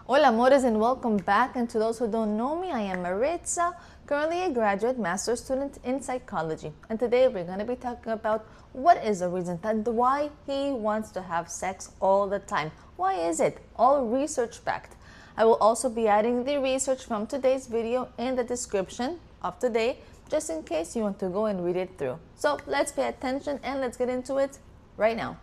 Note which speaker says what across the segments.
Speaker 1: Hola, amores, and welcome back. And to those who don't know me, I am Maritza, currently a graduate master's student in psychology. And today we're going to be talking about what is the reason and why he wants to have sex all the time. Why is it? All research backed. I will also be adding the research from today's video in the description of today, just in case you want to go and read it through. So let's pay attention and let's get into it right now.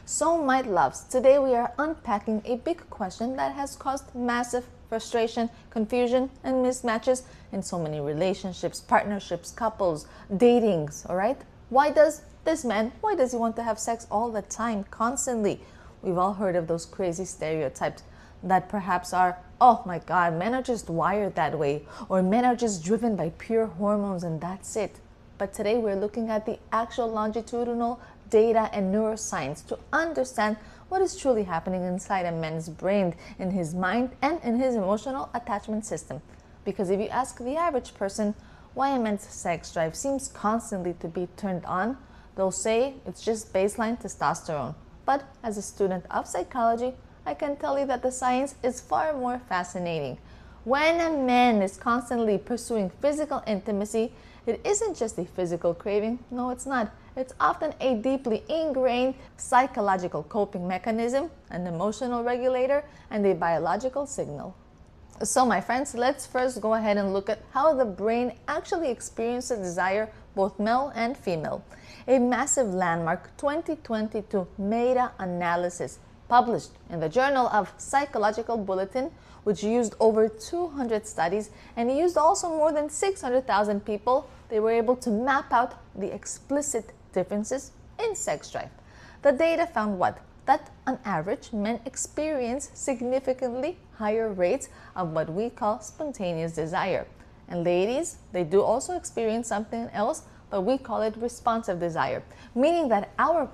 Speaker 1: So my loves, today we are unpacking a big question that has caused massive frustration, confusion, and mismatches in so many relationships, partnerships, couples, datings, alright? Why does he want to have sex all the time, constantly? We've all heard of those crazy stereotypes that perhaps are, oh my God, men are just wired that way, or men are just driven by pure hormones and that's it. But today we're looking at the actual longitudinal data and neuroscience to understand what is truly happening inside a man's brain, in his mind, and in his emotional attachment system. Because if you ask the average person why a man's sex drive seems constantly to be turned on, they'll say it's just baseline testosterone. But as a student of psychology, I can tell you that the science is far more fascinating. When a man is constantly pursuing physical intimacy, it isn't just a physical craving. No, it's not. It's often a deeply ingrained psychological coping mechanism, an emotional regulator, and a biological signal. So my friends, let's first go ahead and look at how the brain actually experiences desire, both male and female. A massive landmark 2022 meta-analysis published in the Journal of Psychological Bulletin, which used over 200 studies and used also more than 600,000 people. They were able to map out the explicit differences in sex drive. The data found what? That on average, men experience significantly higher rates of what we call spontaneous desire. And ladies, they do also experience something else, but we call it responsive desire, meaning that our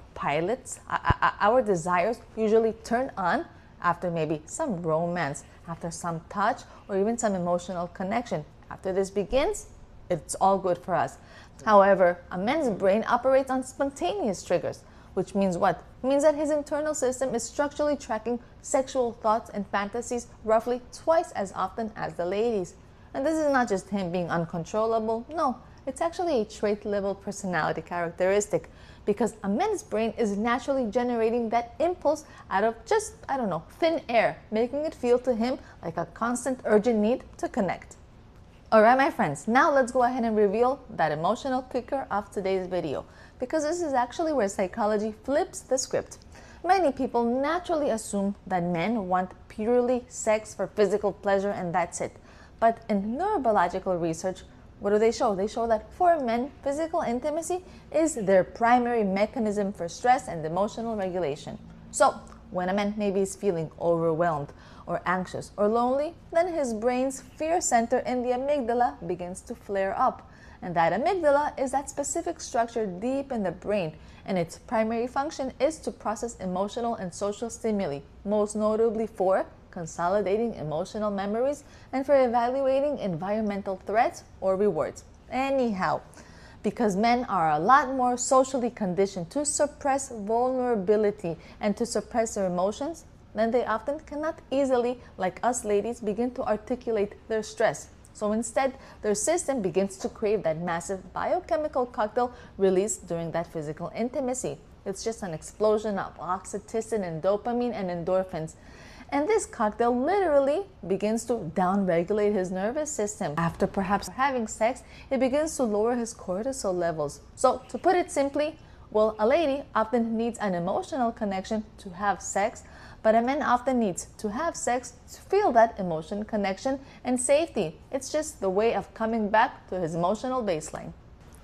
Speaker 1: our desires usually turn on after maybe some romance, after some touch, or even some emotional connection. After this begins, it's all good for us. However, a man's brain operates on spontaneous triggers, which means what? It means that his internal system is structurally tracking sexual thoughts and fantasies roughly twice as often as the ladies. And this is not just him being uncontrollable. No, it's actually a trait-level personality characteristic, because a man's brain is naturally generating that impulse out of just, thin air, making it feel to him like a constant urgent need to connect. Alright my friends, now let's go ahead and reveal that emotional kicker of today's video, because this is actually where psychology flips the script. Many people naturally assume that men want purely sex for physical pleasure and that's it. But in neurobiological research, what do they show? They show that for men, physical intimacy is their primary mechanism for stress and emotional regulation. So when a man maybe is feeling overwhelmed or anxious or lonely, then his brain's fear center in the amygdala begins to flare up. And that amygdala is that specific structure deep in the brain, and its primary function is to process emotional and social stimuli, most notably for consolidating emotional memories and for evaluating environmental threats or rewards. Anyhow, because men are a lot more socially conditioned to suppress vulnerability and to suppress their emotions, then they often cannot easily, like us ladies, begin to articulate their stress. So instead, their system begins to crave that massive biochemical cocktail released during that physical intimacy. It's just an explosion of oxytocin and dopamine and endorphins. And this cocktail literally begins to downregulate his nervous system. After perhaps having sex, it begins to lower his cortisol levels. So to put it simply, well, a lady often needs an emotional connection to have sex, but a man often needs to have sex to feel that emotion, connection, and safety. It's just the way of coming back to his emotional baseline.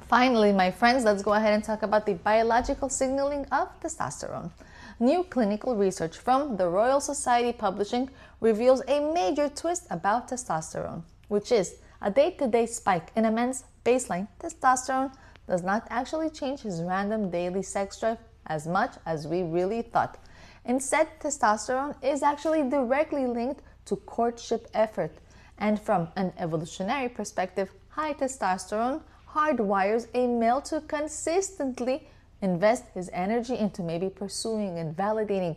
Speaker 1: Finally, my friends, let's go ahead and talk about the biological signaling of testosterone. New clinical research from the Royal Society Publishing reveals a major twist about testosterone, which is a day-to-day spike in a man's baseline testosterone does not actually change his random daily sex drive as much as we really thought. Instead, testosterone is actually directly linked to courtship effort. And from an evolutionary perspective, high testosterone hardwires a male to consistently invest his energy into maybe pursuing and validating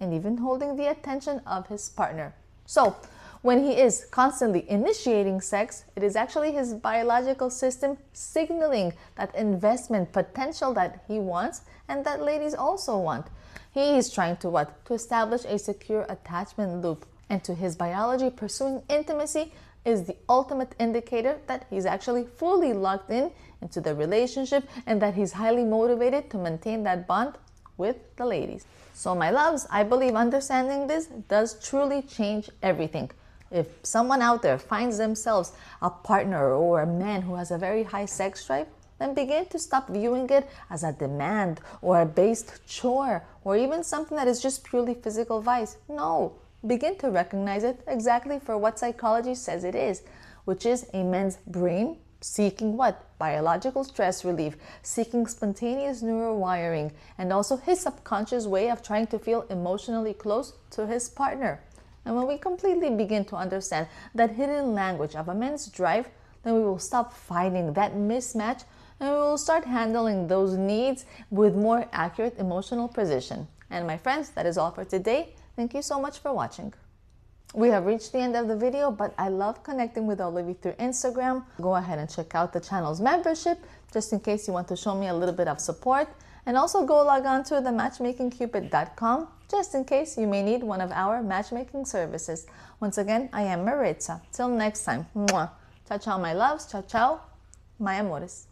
Speaker 1: and even holding the attention of his partner. So when he is constantly initiating sex, it is actually his biological system signaling that investment potential that he wants and that ladies also want. He is trying to what? To establish a secure attachment loop. And to his biology, pursuing intimacy is the ultimate indicator that he's actually fully locked into the relationship and that he's highly motivated to maintain that bond with the ladies. So my loves, I believe understanding this does truly change everything. If someone out there finds themselves a partner or a man who has a very high sex drive, then begin to stop viewing it as a demand or a based chore or even something that is just purely physical vice. No, begin to recognize it exactly for what psychology says it is, which is a man's brain seeking what? Biological stress relief, seeking spontaneous neural wiring, and also his subconscious way of trying to feel emotionally close to his partner. And when we completely begin to understand that hidden language of a man's drive, then we will stop fighting that mismatch and we will start handling those needs with more accurate emotional precision. And my friends, that is all for today. Thank you so much for watching. We have reached the end of the video, but I love connecting with all of you through Instagram. Go ahead and check out the channel's membership, just in case you want to show me a little bit of support. And also go log on to the matchmakingcupid.com, just in case you may need one of our matchmaking services. Once again, I am Maritza. Till next time. Mwah. Ciao, ciao, my loves. Ciao, ciao, my amores.